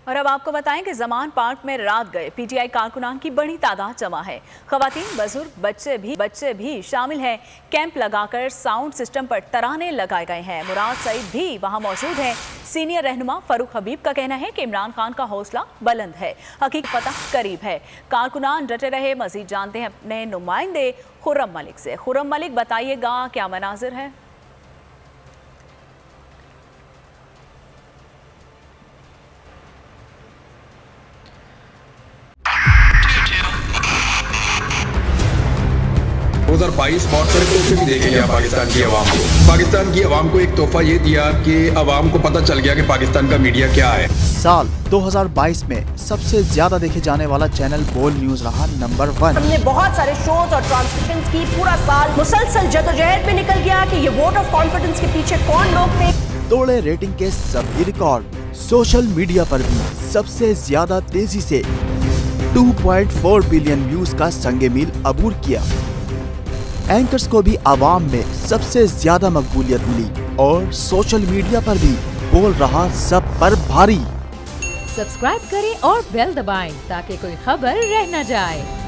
और अब आपको बताएं कि जमान पार्क में रात गए पीटीआई कारकुनान की बड़ी तादाद जमा है। खवातीन, बुजुर्ग, बच्चे भी शामिल हैं। कैंप लगाकर साउंड सिस्टम पर तराने लगाए गए हैं। मुराद सईद भी वहां मौजूद हैं। सीनियर रहनुमा फरूक हबीब का कहना है कि इमरान खान का हौसला बुलंद है, हकीकत फतह करीब है। कारकुनान डटे रहे। मजीद जानते हैं अपने नुमाइंदे खुर्रम मलिक से। खुर्रम मलिक, बताइएगा क्या मनाजिर है? बहुत सारे तोहफे भी देखे गया पाकिस्तान की आवाम को। पाकिस्तान की आवाम को एक तोहफा ये दिया कि आवाम को पता चल गया कि पाकिस्तान का मीडिया क्या है। साल 2022 में सबसे ज्यादा देखे जाने वाला चैनल बोल न्यूज रहा नंबर 1। हमने बहुत सारे शोज और ट्रांसमिशंस की। पूरा साल मुसलसल जदोजहद में निकल गया कि ये वोट ऑफ कॉन्फिडेंस के पीछे कौन लोग थे। तोड़े रेटिंग के सभी रिकॉर्ड। सोशल मीडिया पर भी सबसे ज्यादा तेजी से 2.4 बिलियन व्यूज का संगे मील अबूर किया। एंकर्स को भी आवाम में सबसे ज्यादा मकबूलियत मिली और सोशल मीडिया पर भी बोल रहा सब पर भारी। सब्सक्राइब करें और बेल दबाएं ताकि कोई खबर रह न जाए।